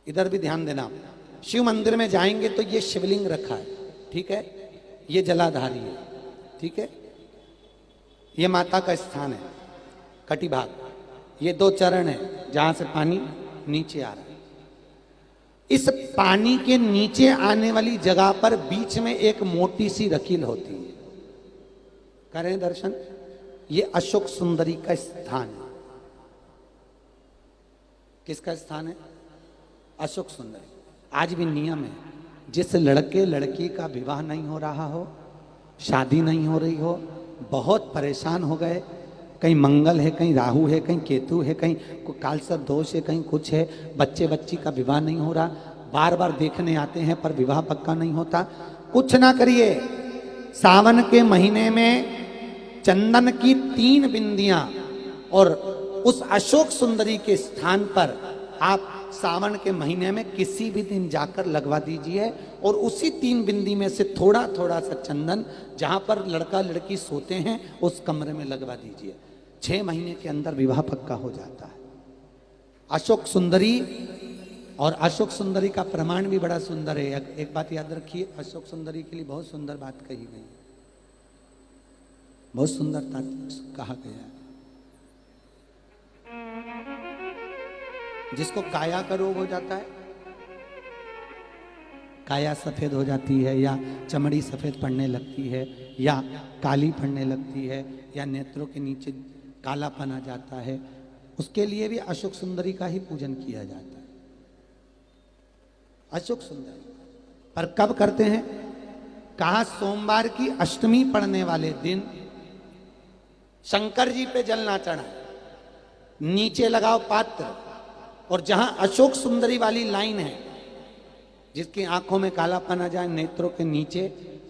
इधर भी ध्यान देना। शिव मंदिर में जाएंगे तो ये शिवलिंग रखा है, ठीक है, ये जलाधारी है, ठीक है, ये माता का स्थान है कटिभाग, ये 2 चरण है जहां से पानी नीचे आ रहा है। इस पानी के नीचे आने वाली जगह पर बीच में एक मोटी सी रकील होती है, करें दर्शन। ये अशोक सुंदरी का स्थान है। किसका स्थान है? अशोक सुंदरी। आज भी नियम है, जिस लड़के लड़की का विवाह नहीं हो रहा हो, शादी नहीं हो रही हो, बहुत परेशान हो गए, कहीं मंगल है, कहीं राहु है, कहीं केतु है, कहीं कालसर्प दोष है, कहीं कुछ है, बच्चे बच्ची का विवाह नहीं हो रहा, बार बार देखने आते हैं पर विवाह पक्का नहीं होता, कुछ ना करिए। सावन के महीने में चंदन की 3 बिंदियां और उस अशोक सुंदरी के स्थान पर आप सावन के महीने में किसी भी दिन जाकर लगवा दीजिए और उसी 3 बिंदी में से थोड़ा थोड़ा सा चंदन जहां पर लड़का लड़की सोते हैं उस कमरे में लगवा दीजिए। 6 महीने के अंदर विवाह पक्का हो जाता है। अशोक सुंदरी, और अशोक सुंदरी का प्रमाण भी बड़ा सुंदर है। एक बात याद रखिए, अशोक सुंदरी के लिए बहुत सुंदर बात कही गई, बहुत सुंदरता कहा गया है। जिसको काया का रोग हो जाता है, काया सफेद हो जाती है, या चमड़ी सफेद पड़ने लगती है, या काली पड़ने लगती है, या नेत्रों के नीचे कालापन आ जाता है, उसके लिए भी अशोक सुंदरी का ही पूजन किया जाता है। अशोक सुंदरी पर कब करते हैं? कहा सोमवार की अष्टमी पड़ने वाले दिन शंकर जी पे जल ना चढ़ाए, नीचे लगाओ पात्र, और जहां अशोक सुंदरी वाली लाइन है, जिसकी आंखों में कालापन आ जाए, नेत्रों के नीचे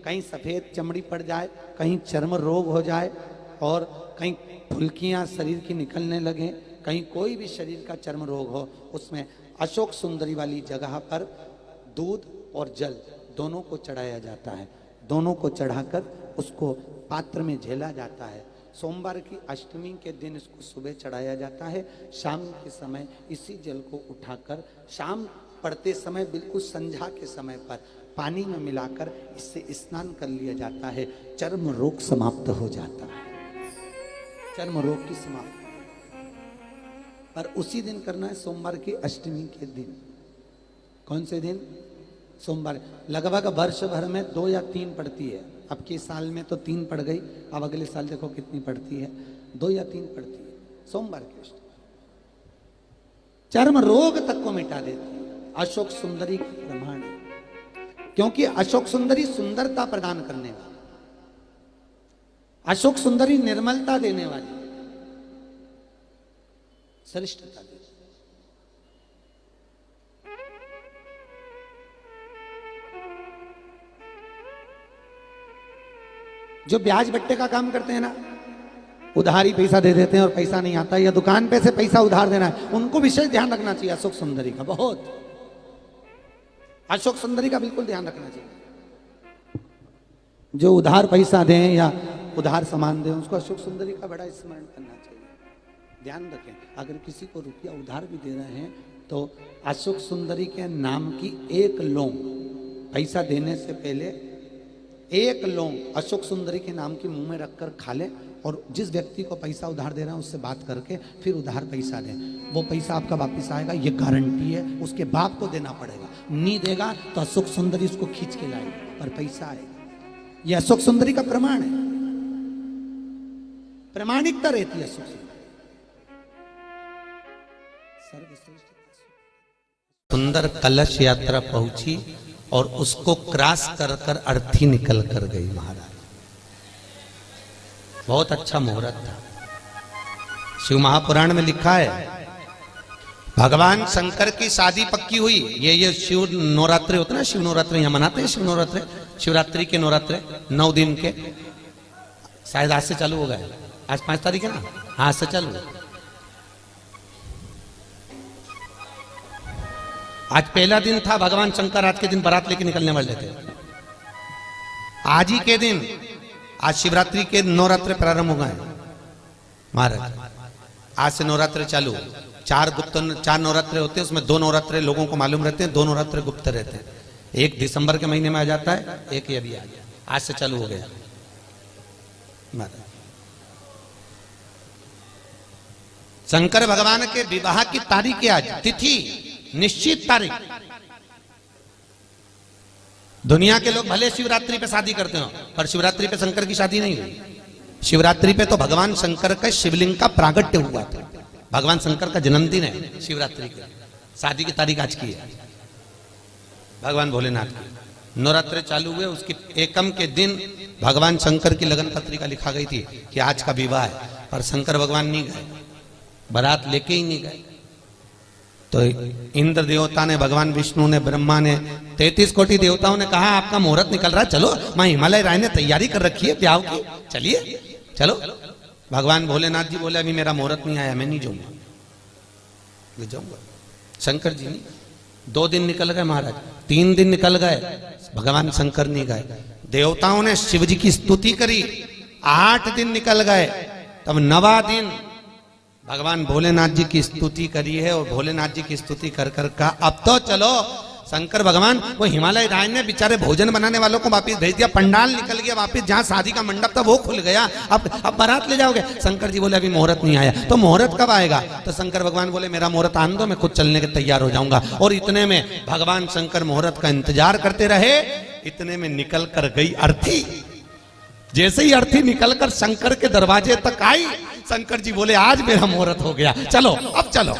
कहीं सफेद चमड़ी पड़ जाए, कहीं चर्म रोग हो जाए, और कहीं फुल्कियां शरीर की निकलने लगे, कहीं कोई भी शरीर का चर्म रोग हो, उसमें अशोक सुंदरी वाली जगह पर दूध और जल दोनों को चढ़ाया जाता है। दोनों को चढ़ाकर उसको पात्र में झेला जाता है। सोमवार की अष्टमी के दिन इसको सुबह चढ़ाया जाता है। शाम के समय इसी जल को उठाकर शाम पड़ते समय बिल्कुल संध्या के समय पर पानी में मिलाकर इससे स्नान कर लिया जाता है। चर्म रोग समाप्त हो जाता है, चर्म रोग की समाप्ति। पर उसी दिन करना है, सोमवार की अष्टमी के दिन। कौन से दिन? सोमवार। लगभग वर्ष भर में 2 या 3 पड़ती है। अब के साल में तो 3 पड़ गई, अब अगले साल देखो कितनी पड़ती है, 2 या 3 पड़ती है सोमवार की अष्टमी। चर्म रोग तक को मिटा देती है। अशोक सुंदरी का प्रमाण है, क्योंकि अशोक सुंदरी सुंदरता प्रदान करने वाली, अशोक सुंदरी निर्मलता देने वाली, श्रेष्ठता देती। जो ब्याज बट्टे का काम करते हैं ना, उधारी पैसा दे देते हैं और पैसा नहीं आता, या दुकान पे से पैसा उधार देना है, उनको विशेष ध्यान रखना चाहिए अशोक सुंदरी का। बहुत अशोक सुंदरी का बिल्कुल ध्यान रखना चाहिए। जो उधार पैसा दें या उधार सामान दें, उसको अशोक सुंदरी का बड़ा स्मरण करना चाहिए। ध्यान रखें, अगर किसी को रुपया उधार भी दे रहे हैं तो अशोक सुंदरी के नाम की 1 लौंग पैसा देने से पहले 1 लौंग अशोक सुंदरी के नाम की मुंह में रखकर खा ले, और जिस व्यक्ति को पैसा उधार दे रहा है उससे बात करके फिर उधार पैसा दें। वो पैसा आपका वापस आएगा, ये गारंटी है। उसके बाप को देना पड़ेगा, नहीं देगा तो अशोक सुंदरी उसको खींच के लाएगी और पैसा आएगा। ये अशोक सुंदरी का प्रमाण है, प्रमाणिकता रहती है अशोक सुंदरी। सुंदर कलश यात्रा पहुंची और उसको क्रॉस कर कर अर्थी निकल कर गई महाराज। बहुत अच्छा मुहूर्त था। शिव महापुराण में लिखा है, भगवान शंकर की शादी पक्की हुई। ये शिव नवरात्रि होते ना, शिव नवरात्रि यहाँ मनाते हैं। शिव नवरात्रि, शिवरात्रि के नवरात्रि 9 दिन के, शायद आज से चालू हो गए। आज 5 तारीख है ना, आज से चालू। आज पहला दिन था, भगवान शंकर आज के दिन बारात लेके निकलने वाले थे। आज ही के दिन, आज शिवरात्रि के नवरात्र प्रारंभ हो गए महाराज। आज से नवरात्र चालू। चार नवरात्रे होते हैं, उसमें 2 नवरात्रे लोगों को मालूम रहते हैं, 2 नवरात्रे गुप्त रहते हैं। एक दिसंबर के महीने में आ जाता है, एक ये भी आ गया, आज से चालू हो गया। शंकर भगवान के विवाह की तारीख है आज, तिथि निश्चित तारीख। दुनिया के लोग भले शिवरात्रि पे शादी करते हो, पर शिवरात्रि पे शंकर की शादी नहीं हुई। शिवरात्रि पे तो भगवान शंकर का शिवलिंग का प्रागट्य हुआ था। भगवान शंकर का जन्मदिन है शिवरात्रि का। शादी की तारीख आज की है भगवान भोलेनाथ की। नवरात्रे चालू हुए, उसके एकम के दिन भगवान शंकर की लगन पत्रिका लिखा गई थी कि आज का विवाह है, पर शंकर भगवान नहीं गए, बारात लेके ही नहीं गए। तो इंद्र देवता ने, भगवान विष्णु ने, ब्रह्मा ने, 33 कोटि देवताओं ने कहा आपका मुहूर्त निकल रहा है, चलो। मां हिमालय राय ने तैयारी कर रखी है ब्याह की, चलिए चलो। भगवान भोलेनाथ जी बोले अभी मेरा मुहूर्त नहीं आया, मैं नहीं जाऊंगा। ले जाऊंगा शंकर जी नहीं। 2 दिन निकल गए महाराज, 3 दिन निकल गए, भगवान शंकर नहीं गए। देवताओं ने शिव जी की स्तुति करी, 8 दिन निकल गए, तब 9वां दिन भगवान भोलेनाथ जी की स्तुति करी है। और भोलेनाथ जी की स्तुति कर कर का अब तो चलो। शंकर भगवान वो हिमालय राय ने बेचारे भोजन बनाने वालों को वापिस भेज दिया, पंडाल निकल गया वापिस, जहां शादी का मंडप था वो खुल गया। अब बारात ले जाओगे? शंकर जी बोले अभी मुहूर्त नहीं आया। तो मुहूर्त कब आएगा? तो शंकर भगवान बोले मेरा मुहूर्त आने दो, मैं खुद चलने के तैयार हो जाऊंगा। और इतने में भगवान शंकर मुहूर्त का इंतजार करते रहे। इतने में निकल कर गई अर्थी। जैसे ही अर्थी निकलकर शंकर के दरवाजे तक आई, शंकर जी बोले आज मेरा मुहूर्त हो गया, चलो अब चलो।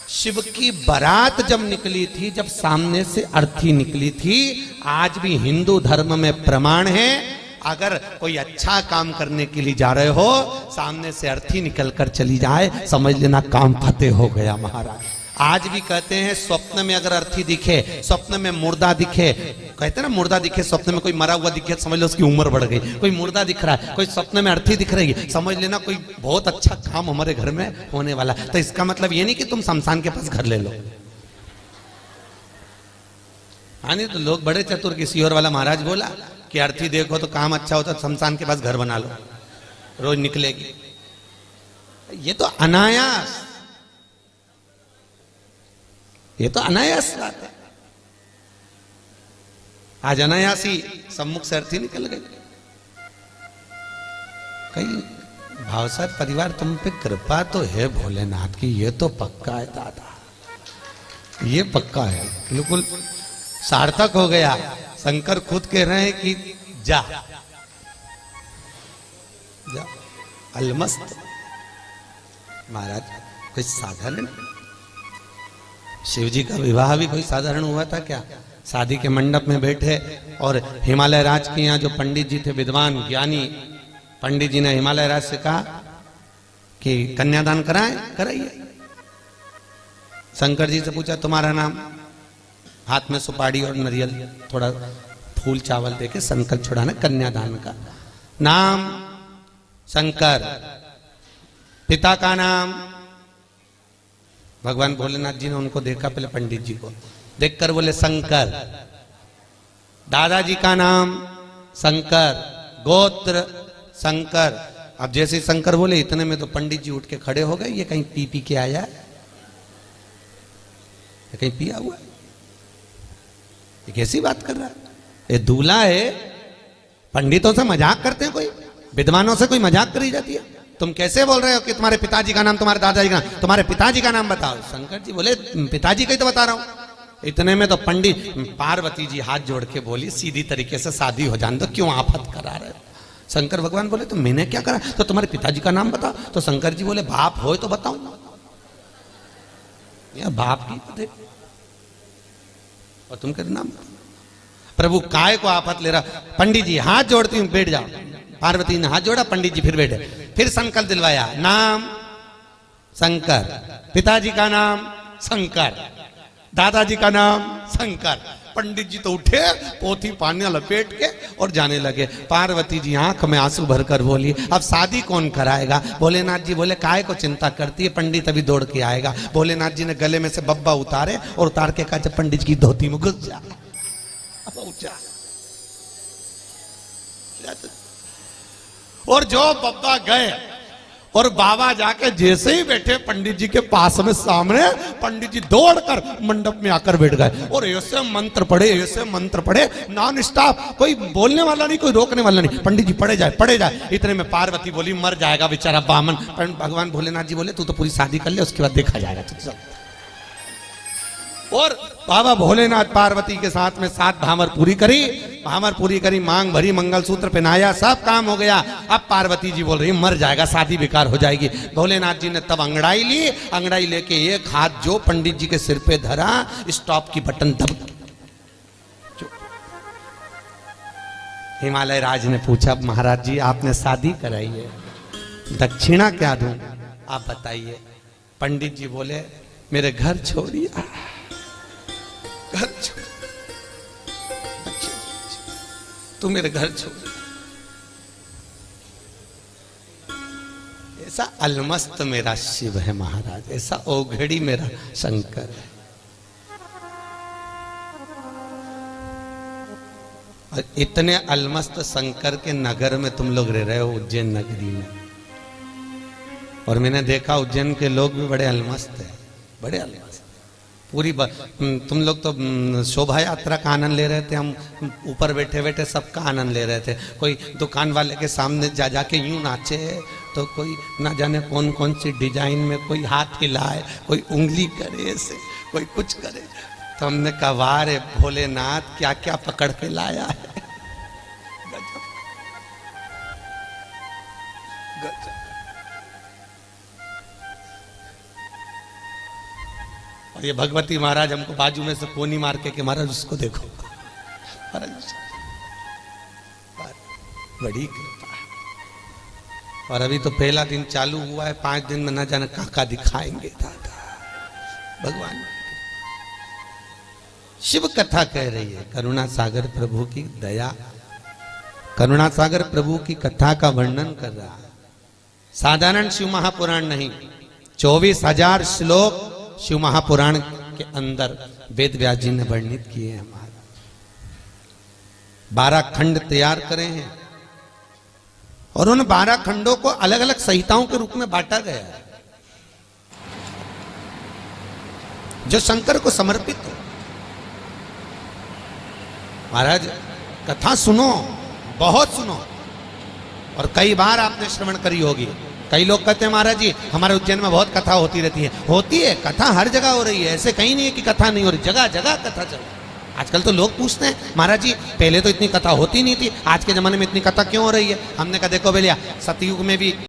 शिव की बारात जब निकली थी, जब सामने से अर्थी निकली थी, आज भी हिंदू धर्म में प्रमाण है, अगर कोई अच्छा काम करने के लिए जा रहे हो, सामने से अर्थी निकलकर चली जाए, समझ लेना काम फतेह हो गया महाराज। आज भी कहते हैं स्वप्न में अगर अर्थी दिखे, स्वप्न में मुर्दा दिखे, कहते हैं ना मुर्दा दिखे स्वप्न में, कोई मरा हुआ दिखे समझ लो उसकी उम्र बढ़ गई। कोई मुर्दा दिख रहा है, कोई स्वप्न में अर्थी दिख रही है, समझ लेना कोई बहुत अच्छा काम हमारे घर में होने वाला। तो इसका मतलब ये नहीं कि तुम शमशान के पास घर ले लो। हाँ नहीं तो लोग बड़े चतुर, किसी और वाला महाराज बोला कि अर्थी देखो तो काम अच्छा होता, शमशान के पास घर बना लो, रोज निकलेगी। ये तो अनायास, ये तो अनायास बात है। आज अनायास ही सम्मुख से अर्थी निकल गई। कहीं भावसार परिवार तुम पे कृपा तो है भोलेनाथ की, ये तो पक्का है दादा, ये पक्का है, बिल्कुल सार्थक हो गया। शंकर खुद कह रहे हैं कि जा जा अलमस्त। महाराज कोई साधारण शिव जी का विवाह भी कोई साधारण हुआ था क्या? शादी के मंडप में बैठे और हिमालय राज के यहाँ जो पंडित जी थे, विद्वान ज्ञानी पंडित जी ने हिमालय राज से कहा कि कन्यादान कराइए। शंकर जी से पूछा तुम्हारा नाम? हाथ में सुपारी और नारियल थोड़ा फूल चावल देके संकल्प छुड़ाना कन्यादान का। नाम शंकर, पिता का नाम। भगवान भोलेनाथ जी ने उनको देखा, पहले पंडित जी को देखकर बोले शंकर। दादाजी का नाम शंकर, गोत्र शंकर। अब जैसे शंकर बोले इतने में तो पंडित जी उठ के खड़े हो गए। ये कहीं पी के आया है? ये कहीं पिया हुआ है? ये कैसी बात कर रहा है? ये दूल्हा है। पंडितों से मजाक करते हैं, कोई विद्वानों से कोई मजाक करी जाती है? तुम कैसे बोल रहे हो कि तुम्हारे पिताजी का नाम, तुम्हारे दादाजी का नाम, तुम्हारे पिताजी का नाम बताओ। शंकर जी बोले पिताजी का ही तो बता रहा हूं। इतने में तो पंडित पार्वती जी हाथ जोड़ के बोली सीधी तरीके से शादी हो जाने दो, क्यों आफत करा रहे हो? शंकर भगवान बोले तो मैंने क्या करा? तो तुम्हारे पिताजी का नाम बताओ। तो शंकर जी बोले बाप हो तो बताऊं, या बाप की और तुम कहते नाम। प्रभु काय को आफत ले रहा? पंडित जी हाथ जोड़ती हूं, बैठ जाओ। पार्वती ने हाथ जोड़ा, पंडित जी फिर बैठे, फिर संकल्प दिलवाया। नाम शंकर, पिताजी का नाम शंकर, दादाजी का नाम शंकर। पंडित जी तो उठे, पोथी पानी लपेट के और जाने लगे। पार्वती जी आंख में आंसू भरकर बोली अब शादी कौन कराएगा? भोलेनाथ जी बोले काय को चिंता करती है, पंडित अभी दौड़ के आएगा। भोलेनाथ जी ने गले में से बब्बा उतारे और उतार के कहा पंडित जी की धोती में घुस जा। और जो बब्बा गए और बाबा जाके जैसे ही बैठे पंडित जी के पास में सामने, पंडित जी दौड़कर मंडप में आकर बैठ गए और ऐसे मंत्र पढ़े नॉन स्टॉप। कोई बोलने वाला नहीं, कोई रोकने वाला नहीं, पंडित जी पढ़े जाए। इतने में पार्वती बोली मर जाएगा बेचारा बामन। भगवान भोलेनाथ जी बोले तू तो पूरी शादी कर ले, उसके बाद देखा जाएगा तुझे। और बाबा भोलेनाथ पार्वती के साथ में 7 भामर पूरी करी, मांग भरी, मंगलसूत्र पहनाया, सब काम हो गया। अब पार्वती जी बोल रही मर जाएगा, शादी बेकार हो जाएगी। भोलेनाथ जी ने तब अंगड़ाई ली, अंगड़ाई लेके एक हाथ जो पंडित जी के सिर पे धरा, स्टॉप की बटन दब। हिमालय राज ने पूछा महाराज जी आपने शादी कराई है, दक्षिणा क्या दूं, आप बताइए। पंडित जी बोले मेरे घर छोड़िए, तू मेरे घर छोड़। ऐसा अलमस्त मेरा शिव है महाराज, ऐसा ओघड़ी मेरा शंकर है। और इतने अलमस्त शंकर के नगर में तुम लोग रह रहे हो, उज्जैन नगरी में। और मैंने देखा उज्जैन के लोग भी बड़े अलमस्त है, बड़े अलमस्त। पूरी तुम लोग तो शोभा यात्रा का आनंद ले रहे थे, हम ऊपर बैठे बैठे सबका आनंद ले रहे थे। कोई दुकान वाले के सामने जा जाके यूं नाचे, तो कोई ना जाने कौन कौन सी डिजाइन में, कोई हाथ हिलाए, कोई उंगली करे ऐसे, कोई कुछ करे। तो हमने कहा वाह रे भोलेनाथ क्या क्या पकड़ के लाया है। गजब गजब। और ये भगवती महाराज हमको बाजू में से कोनी मार के महाराज उसको देखो, महाराज बड़ी कृपा है। और अभी तो पहला दिन चालू हुआ है, 5 दिन में न जाने काका दिखाएंगे दादा भगवान। शिव कथा कह रही है, करुणा सागर प्रभु की दया, करुणा सागर प्रभु की कथा का वर्णन कर रहा है। साधारण शिव महापुराण नहीं, 24,000 श्लोक शिव महापुराण के अंदर वेद व्यास जी ने वर्णित किए हैं। हमारे 12 खंड तैयार करे हैं और उन 12 खंडों को अलग अलग संहिताओं के रूप में बांटा गया है, जो शंकर को समर्पित हो। महाराज कथा सुनो, बहुत सुनो, और कई बार आपने श्रवण करी होगी। कई लोग कहते हैं महाराज जी हमारे उज्जैन में बहुत कथा होती रहती है। होती है, कथा हर जगह हो रही है, ऐसे कहीं नहीं है कि कथा नहीं हो रही, जगह जगह कथा चल रही है। आजकल तो लोग पूछते हैं महाराज जी पहले तो इतनी कथा होती नहीं थी, आज के जमाने में इतनी कथा क्यों हो रही है। हमने कहा देखो भैया सतयुग में भी